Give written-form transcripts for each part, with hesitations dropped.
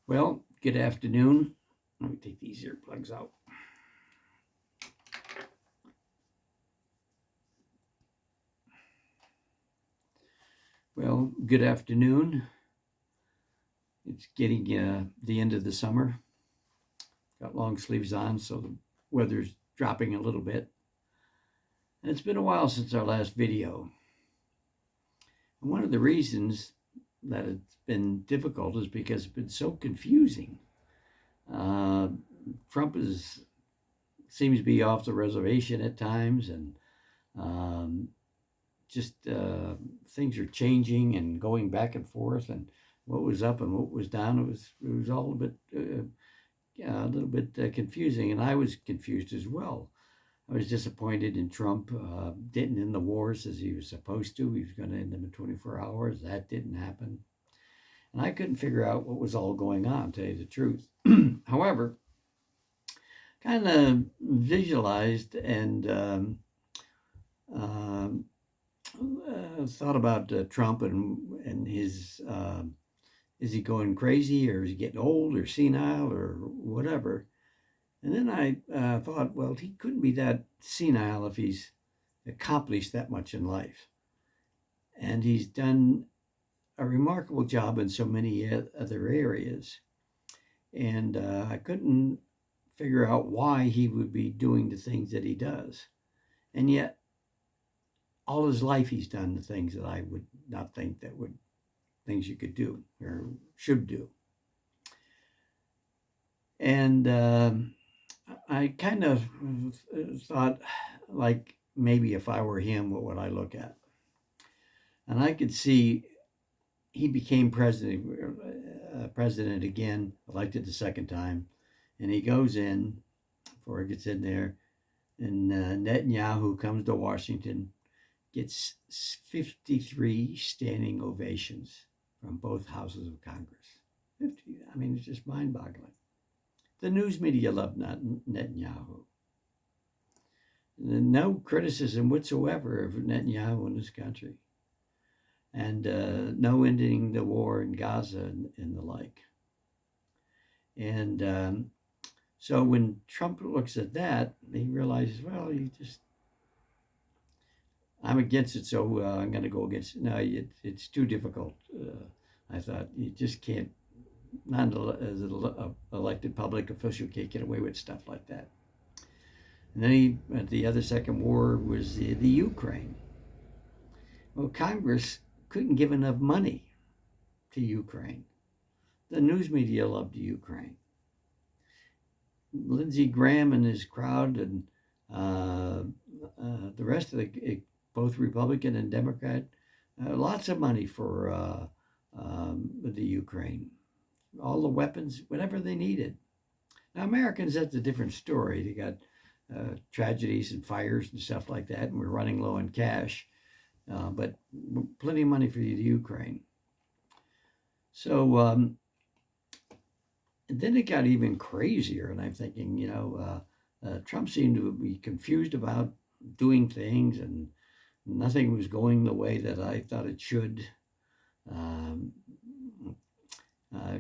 Well, good afternoon. Let me take these earplugs out. Well, good afternoon. It's getting the end of the summer. Got long sleeves on, so the weather's dropping a little bit. And it's been a while since our last video. And one of the reasons that it's been difficult is because it's been so confusing. Uh, Trump seems to be off the reservation at times, and um, just things are changing and going back and forth, and what was up and what was down. It was all a little bit confusing, and I was confused as well. I was disappointed in Trump didn't end the wars as he was supposed to. He was going to end them in 24 hours. That didn't happen, and I couldn't figure out what was all going on. To tell you the truth, however, kind of visualized and um, thought about Trump and his is he going crazy or is he getting old or senile or whatever? And then I thought, well, he couldn't be that senile if he's accomplished that much in life, and he's done a remarkable job in so many other areas. And I couldn't figure out why he would be doing the things that he does, and yet all his life he's done the things that I would not think that would things you could do or should do. And I kind of thought, like, maybe if I were him, what would I look at? And I could see he became president again, elected the second time, and he goes in before he gets in there, and Netanyahu comes to Washington, gets 53 standing ovations from both houses of Congress. 50. I mean, it's just mind-boggling. The news media loved Netanyahu. No criticism whatsoever of Netanyahu in this country, and no ending the war in Gaza and the like. And so when Trump looks at that, he realizes, well, I'm against it, so I'm going to go against it. No, it's too difficult. I thought you just can't, not as an elected public official, can't get away with stuff like that. And then the other second war was the Ukraine. Well, Congress couldn't give enough money to Ukraine. The news media loved Ukraine. Lindsey Graham and his crowd and the rest of both Republican and Democrat, lots of money for the Ukraine. All the weapons, whatever they needed. Now, Americans, that's a different story. They got tragedies and fires and stuff like that, and we're running low on cash, but plenty of money for the Ukraine. So and then it got even crazier, and I'm thinking, Trump seemed to be confused about doing things, and nothing was going the way that I thought it should.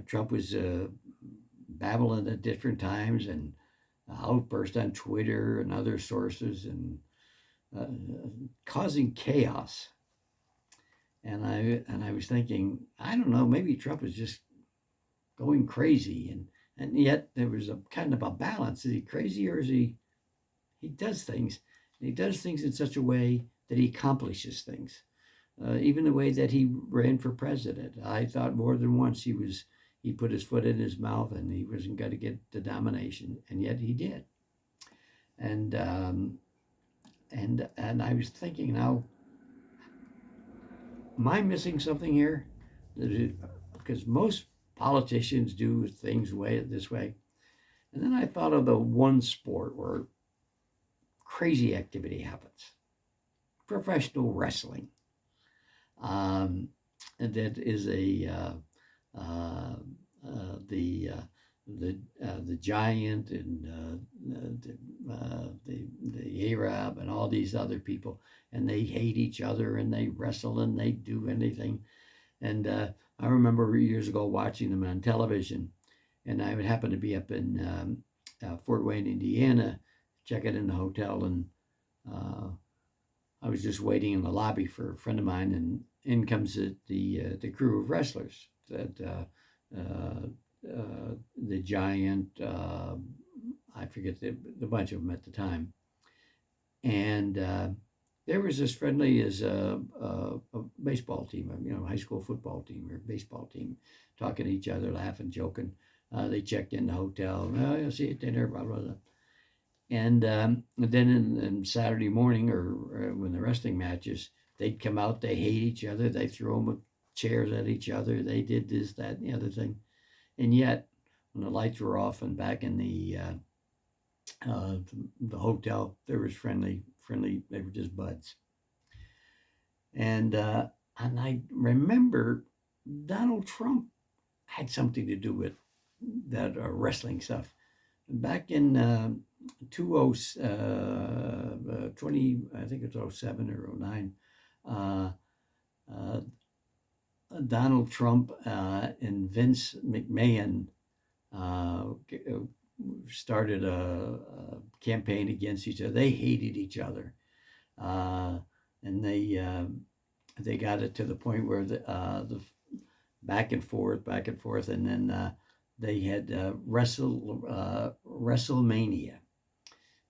Trump was babbling at different times and outburst on Twitter and other sources and causing chaos. And I was thinking, I don't know, maybe Trump was just going crazy, and yet there was a kind of a balance. Is he crazy, or is he does things? And he does things in such a way that he accomplishes things. Even the way that he ran for president, I thought more than once he put his foot in his mouth and he wasn't going to get the nomination, and yet he did. And I was thinking, now, am I missing something here? Because most politicians do things this way. And then I thought of the one sport where crazy activity happens: professional wrestling. And that is the Giant and the Arab and all these other people, and they hate each other and they wrestle and they do anything. And I remember years ago watching them on television, and I would happen to be up in Fort Wayne, Indiana, checking in the hotel, and I was just waiting in the lobby for a friend of mine, and in comes the crew of wrestlers that the Giant, I forget the bunch of them at the time, and they was as friendly as a baseball team, high school football team or baseball team, talking to each other, laughing, joking. They checked in the hotel. Oh, you'll see you at dinner, blah, blah, blah. And then in Saturday morning or when the wrestling matches, they'd come out, they hate each other, they throw them chairs at each other, they did this, that, and the other thing. And yet, when the lights were off and back in the hotel, they were friendly, they were just buds. And I remember Donald Trump had something to do with that wrestling stuff. Back in 20, I think it's 07 or 09, Donald Trump and Vince McMahon started a campaign against each other. They hated each other, and they got it to the point where the back and forth, and then they had WrestleMania,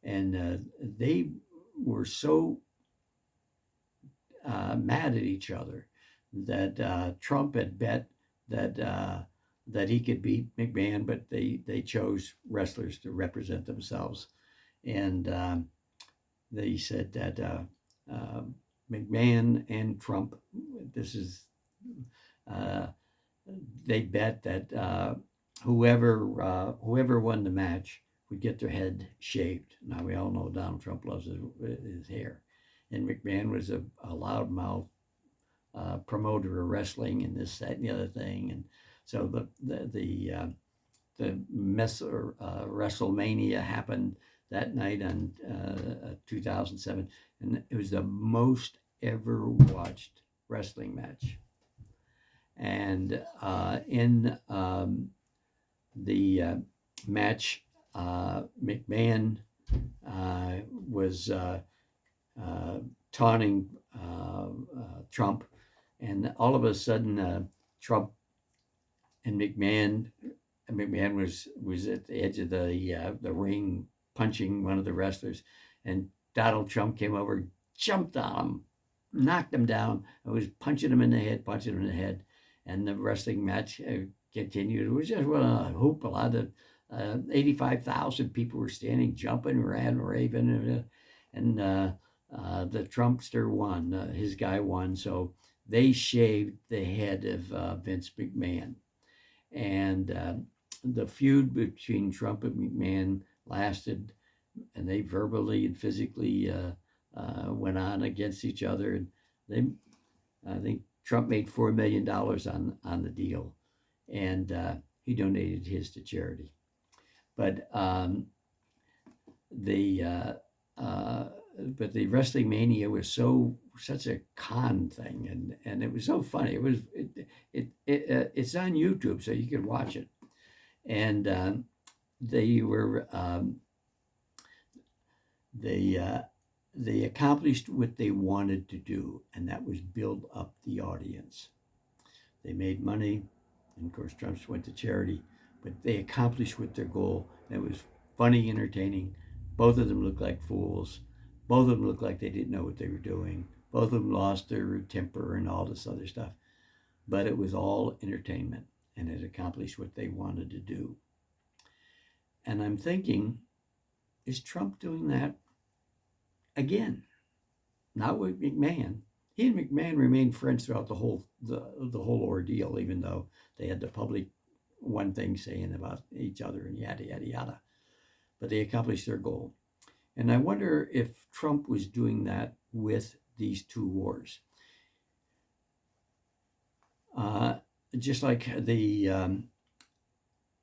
and they were so mad at each other that Trump had bet that he could beat McMahon, but they chose wrestlers to represent themselves, and they said that McMahon and Trump, they bet that whoever won the match would get their head shaved. Now we all know Donald Trump loves his hair, and McMahon was a loudmouth promoter of wrestling and this, that, and the other thing, and so the WrestleMania happened that night on 2007, and it was the most ever watched wrestling match. And in the match, McMahon was taunting Trump, and all of a sudden Trump and McMahon was at the edge of the ring punching one of the wrestlers, and Donald Trump came over, jumped on him, knocked him down, and was punching him in the head, and the wrestling match continued. It was just a hoop. A lot of 85,000 people were standing, jumping, raving, and the Trumpster won. His guy won, so they shaved the head of Vince McMahon. And the feud between Trump and McMahon lasted, and they verbally and physically went on against each other. And I think Trump made $4 million on the deal, and he donated his to charity. But the Wrestling Mania was such a con thing, and it was so funny. It's on YouTube, so you can watch it. And they accomplished what they wanted to do, and that was build up the audience. They made money, and of course Trump went to charity, but they accomplished what their goal. And it was funny, entertaining. Both of them looked like fools. Both of them looked like they didn't know what they were doing. Both of them lost their temper and all this other stuff. But it was all entertainment, and it accomplished what they wanted to do. And I'm thinking, is Trump doing that again? Not with McMahon. He and McMahon remained friends throughout the whole ordeal, even though they had the public one thing saying about each other and yada, yada, yada. But they accomplished their goal. And I wonder if Trump was doing that with these two wars. Just like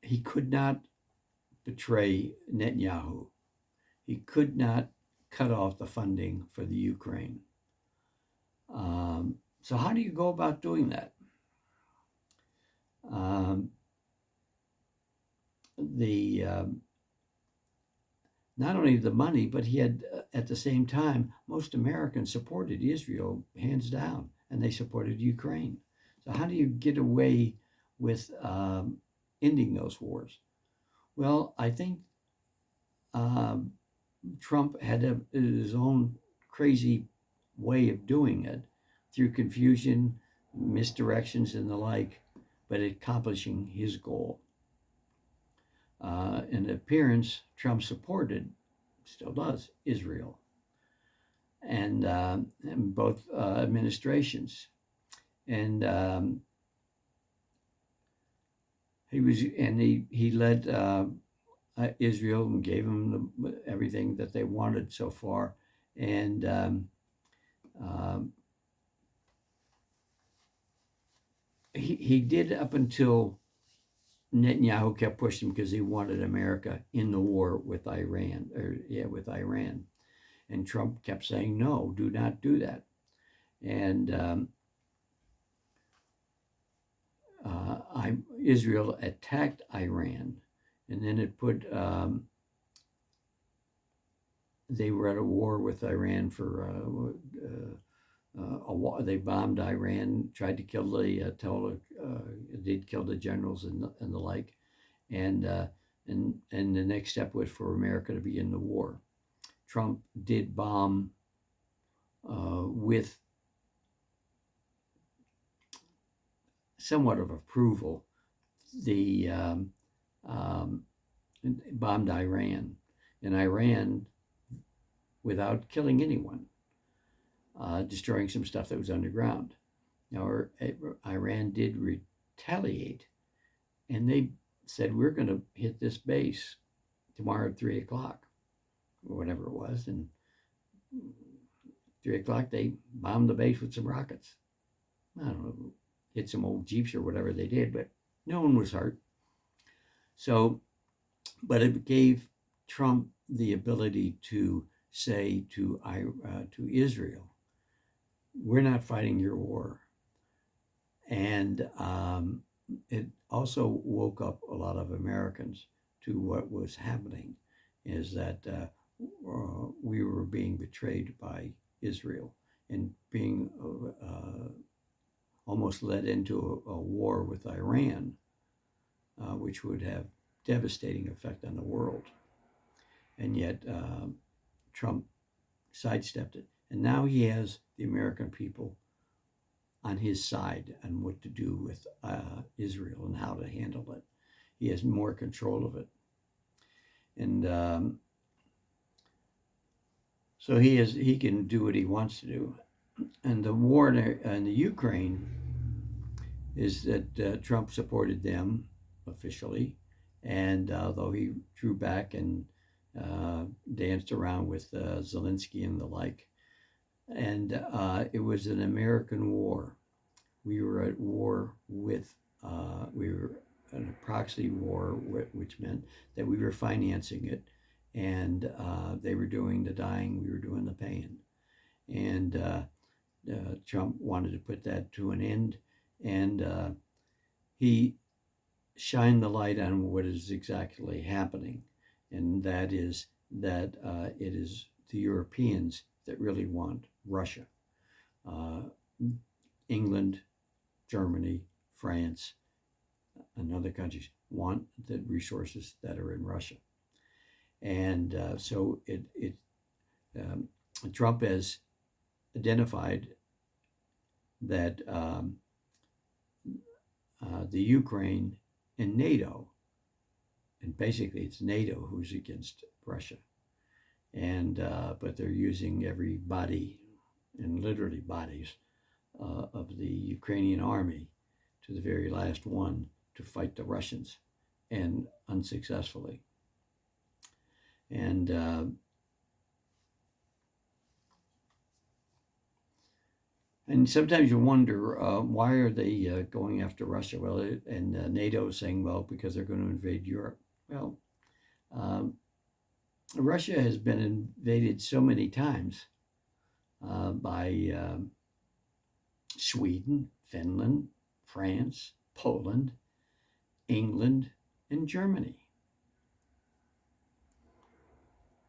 he could not betray Netanyahu. He could not cut off the funding for the Ukraine. So how do you go about doing that? the not only the money, but he had at the same time most Americans supported Israel hands down, and they supported Ukraine. So how do you get away with ending those wars? Well, I think Trump had his own crazy way of doing it through confusion, misdirections, and the like, but accomplishing his goal. In appearance, Trump supported, still does, Israel, and both administrations. And he led Israel and gave them everything that they wanted so far. And he did up until Netanyahu kept pushing because he wanted America in the war with Iran, and Trump kept saying, no, do not do that. And Israel attacked Iran, and then it put they were at a war with Iran for a war. They bombed Iran, tried to kill they'd kill the generals and the like, and the next step was for America to be in the war. Trump did bomb with somewhat of approval. The bombed Iran, and Iran, without killing anyone, destroying some stuff that was underground. Now, Iran did retaliate, and they said, we're going to hit this base tomorrow at 3 o'clock, or whatever it was. And 3 o'clock, they bombed the base with some rockets. I don't know, hit some old Jeeps or whatever they did, but no one was hurt. So, but it gave Trump the ability to say to Israel, we're not fighting your war. And it also woke up a lot of Americans to what was happening, is that we were being betrayed by Israel and being almost led into a war with Iran, which would have devastating effect on the world. And yet Trump sidestepped it. And now he has the American people on his side on what to do with Israel and how to handle it. He has more control of it. And so he can do what he wants to do. And the war in the Ukraine is that Trump supported them officially, and although he drew back and danced around with Zelensky and the like, and it was an American war. We were at war with, we were in a proxy war, which meant that we were financing it, and they were doing the dying, we were doing the paying. And Trump wanted to put that to an end, and he shined the light on what is exactly happening, and that is that it is the Europeans that really want Russia. England, Germany, France, and other countries want the resources that are in Russia. And so Trump has identified that the Ukraine and NATO, and basically it's NATO who's against Russia, and but they're using every body, and literally bodies, of the Ukrainian army to the very last one to fight the Russians, and unsuccessfully. And sometimes you wonder, why are they going after Russia? Well, and NATO is saying, well, because they're going to invade Europe. Well, Russia has been invaded so many times by Sweden, Finland, France, Poland, England, and Germany.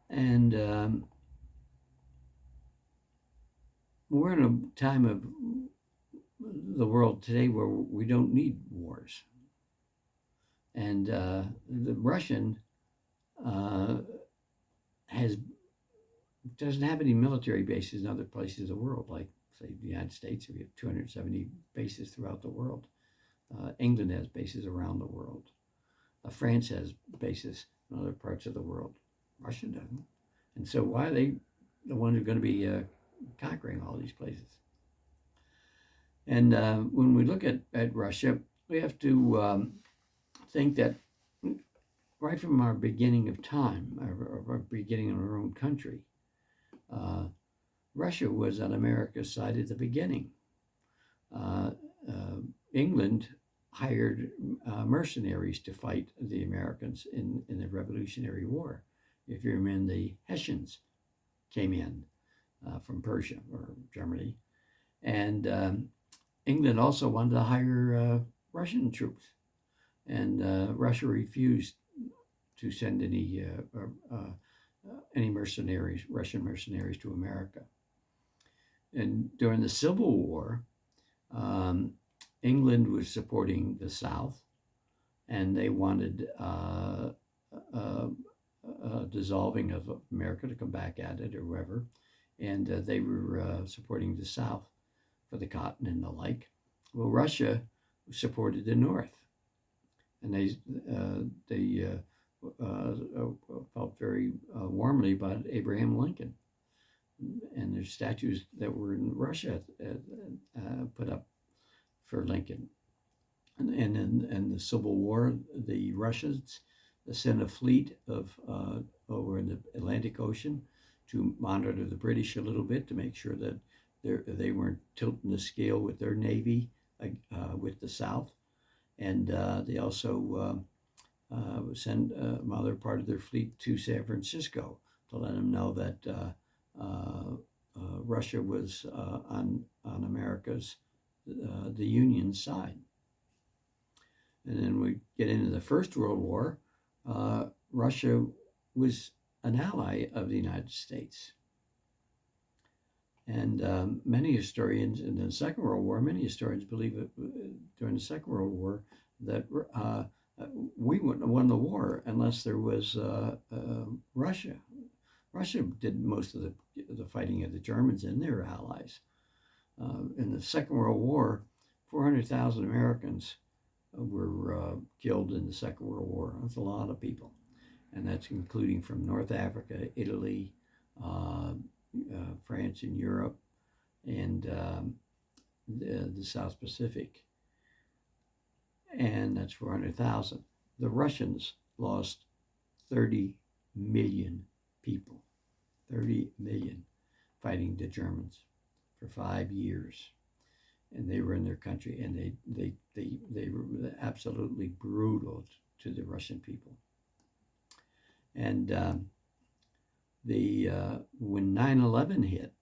And we're in a time of the world today where we don't need wars. And the Russian uh, has doesn't have any military bases in other places of the world, like say the United States. We have 270 bases throughout the world. England has bases around the world. France has bases in other parts of the world. Russia doesn't. And so why are they the ones who are going to be conquering all these places? And when we look at Russia, we have to think that right from our beginning of time, our beginning of our own country, uh, Russia was on America's side at the beginning. Uh, England hired mercenaries to fight the Americans in the Revolutionary War. If you remember, the Hessians came in from Persia or Germany, and England also wanted to hire Russian troops, and Russia refused to send any mercenaries, Russian mercenaries, to America. And during the Civil War, um, England was supporting the South, and they wanted dissolving of America to come back at it or whatever, and they were supporting the South for the cotton and the like. Well, Russia supported the North, and they felt very warmly about Abraham Lincoln, and there's statues that were in Russia put up for Lincoln. And in the Civil War, the Russians sent a fleet of over in the Atlantic Ocean to monitor the British a little bit to make sure that they weren't tilting the scale with their navy with the South. And they also send another part of their fleet to San Francisco to let them know that Russia was on America's, the Union side. And then we get into the First World War. Russia was an ally of the United States. And many historians in the Second World War, many historians believe that during the Second World War that we wouldn't have won the war unless there was Russia. Russia did most of the fighting of the Germans and their allies. In the Second World War, 400,000 Americans were killed in the Second World War. That's a lot of people. And that's including from North Africa, Italy, France and Europe, and the South Pacific. And that's 400,000. The Russians lost 30 million people, 30 million fighting the Germans for 5 years. And they were in their country, and they were absolutely brutal to the Russian people. And when 9/11 hit,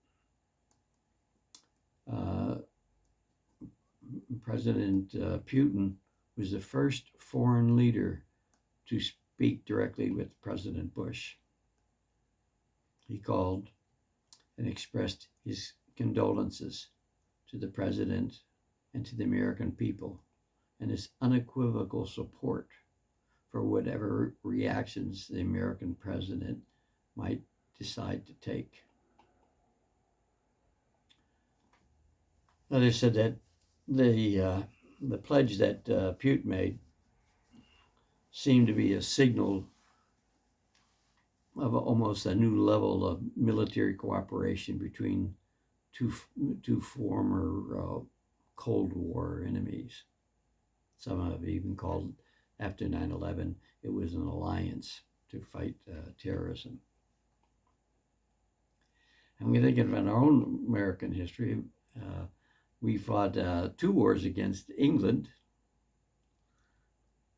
President Putin was the first foreign leader to speak directly with President Bush. He called and expressed his condolences to the president and to the American people, and his unequivocal support for whatever reactions the American president might decide to take. Others said that the pledge that Putin made seemed to be a signal of almost a new level of military cooperation between two former Cold War enemies. Some have even called, after 9/11, it was an alliance to fight terrorism. And we think about our own American history. We fought 2 wars against England,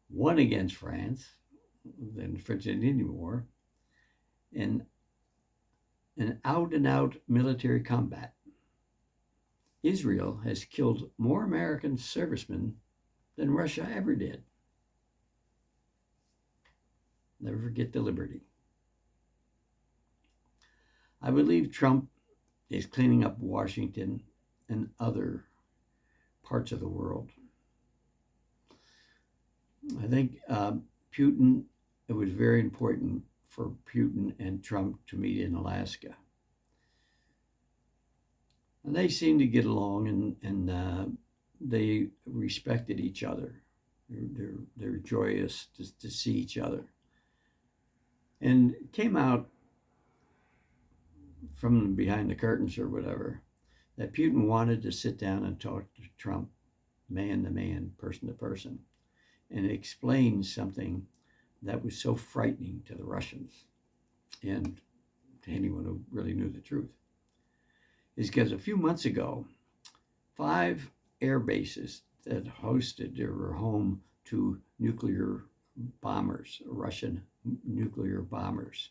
one against France, the French and Indian War, in an out-and-out military combat. Israel has killed more American servicemen than Russia ever did. Never forget the liberty. I believe Trump is cleaning up Washington and other parts of the world. I think Putin, it was very important for Putin and Trump to meet in Alaska. And they seemed to get along, and they respected each other. They're joyous to see each other. And it came out from behind the curtains or whatever that Putin wanted to sit down and talk to Trump, man to man, person to person, and explain something that was so frightening to the Russians and to anyone who really knew the truth. Is because a few months ago, 5 air bases that hosted or were home to nuclear bombers, Russian nuclear bombers,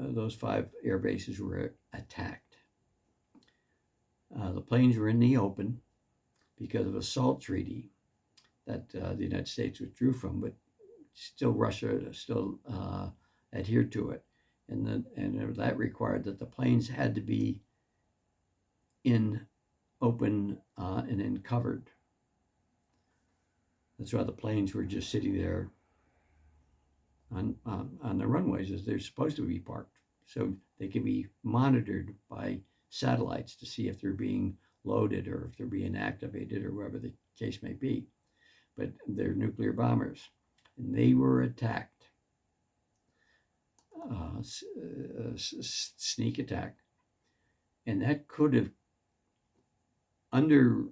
those 5 air bases were attacked. The planes were in the open because of a SALT treaty that the United States withdrew from, but still Russia still adhered to it. And that required that the planes had to be in open and in covered. That's why the planes were just sitting there on the runways as they're supposed to be parked, so they can be monitored by satellites to see if they're being loaded or if they're being activated or whatever the case may be. But they're nuclear bombers, and they were attacked. Sneak attack, and that could have, under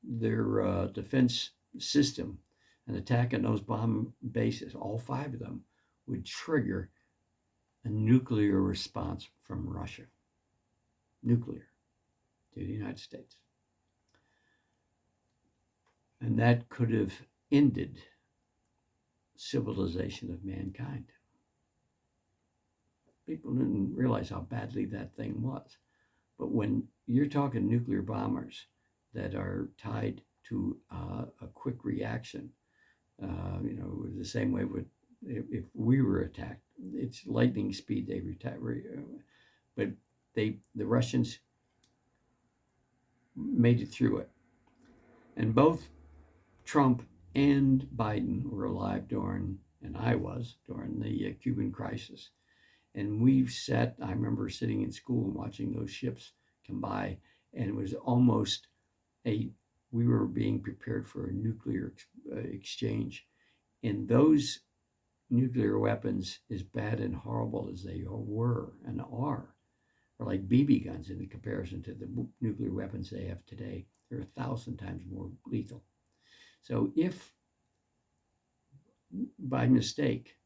their defense system, an attack on those bomb bases, all 5 of them, would trigger a nuclear response from Russia, nuclear, to the United States. And that could have ended civilization of mankind. People didn't realize how badly that thing was. But when you're talking nuclear bombers that are tied to a quick reaction, the same way with if we were attacked, it's lightning speed they attack. But the Russians made it through it. And both Trump and Biden were alive during, and I was, during the Cuban crisis. And I remember sitting in school and watching those ships come by, and it was almost we were being prepared for a nuclear exchange. And those nuclear weapons, as bad and horrible as they were and are like BB guns in comparison to the nuclear weapons they have today. They're 1,000 times more lethal. So if by mistake,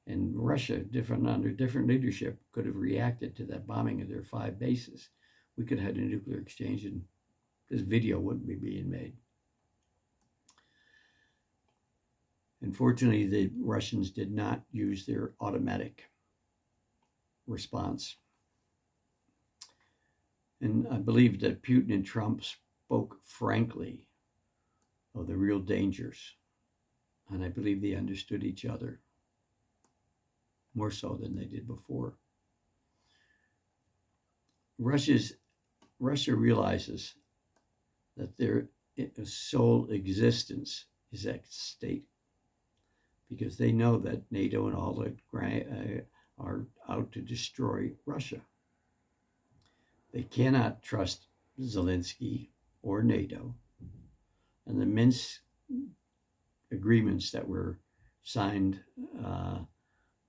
and Russia, under different leadership, could have reacted to that bombing of their 5 bases, we could have had a nuclear exchange, and this video wouldn't be being made. Unfortunately, the Russians did not use their automatic response. And I believe that Putin and Trump spoke frankly of the real dangers. And I believe they understood each other more so than they did before. Russia realizes that their sole existence is at stake, because they know that NATO and all that are out to destroy Russia. They cannot trust Zelensky or NATO, and the Minsk agreements that were signed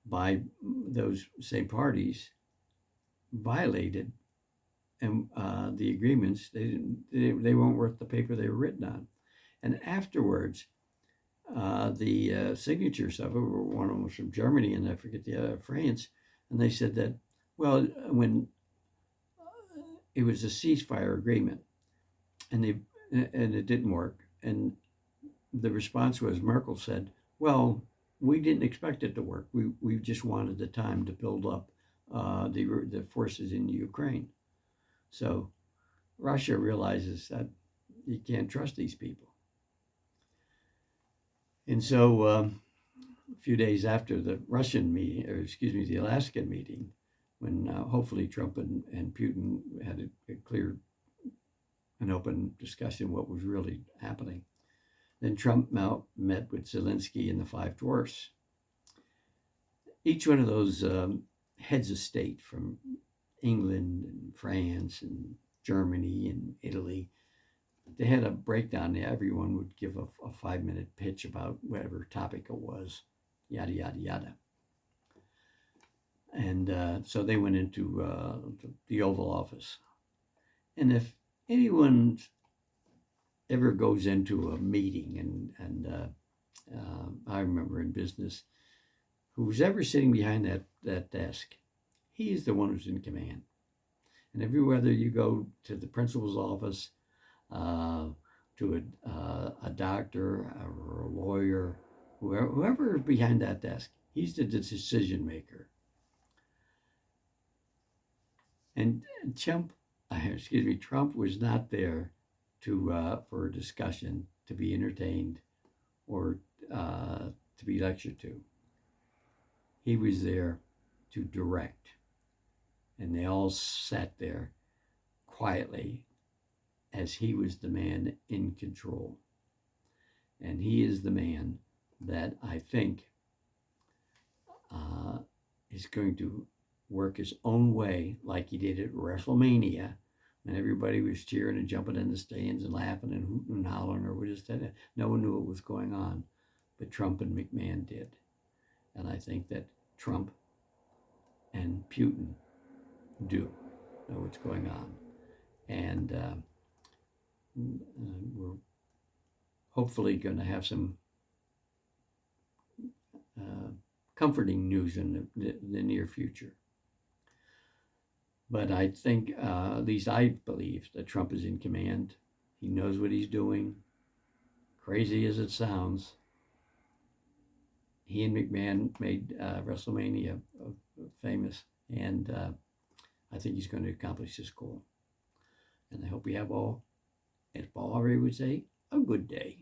by those same parties violated, and the agreements, they weren't worth the paper they were written on. And afterwards, the signatures of it were, one of them was from Germany, and I forget the other, France, and they said that, well, when it was a ceasefire agreement, and it didn't work, and the response was, Merkel said, well, we didn't expect it to work. We just wanted the time to build up the forces in Ukraine. So Russia realizes that you can't trust these people. And so a few days after the Russian meeting, the Alaskan meeting, when hopefully Trump and Putin had a clear and open discussion what was really happening. Then Trump met with Zelensky and the Five Dwarfs. Each one of those heads of state from England and France and Germany and Italy, they had a breakdown. Everyone would give a 5-minute pitch about whatever topic it was, yada, yada, yada. And so they went into the Oval Office. And if anyone ever goes into a meeting, and I remember in business, who's ever sitting behind that desk, he is the one who's in command. And whether you go to the principal's office, to a doctor or a lawyer, whoever is behind that desk, he's the decision maker. And Trump was not there for a discussion, to be entertained, or to be lectured to. He was there to direct. And they all sat there quietly as he was the man in control. And he is the man that I think is going to work his own way, like he did at WrestleMania, when everybody was cheering and jumping in the stands and laughing and hooting and hollering, or just no one knew what was going on, but Trump and McMahon did. And I think that Trump and Putin do know what's going on, and we're hopefully going to have some comforting news in the near future. But I think, at least I believe, that Trump is in command. He knows what he's doing. Crazy as it sounds, he and McMahon made WrestleMania famous, and I think he's going to accomplish his goal. And I hope we have all, as Paul Harvey would say, a good day.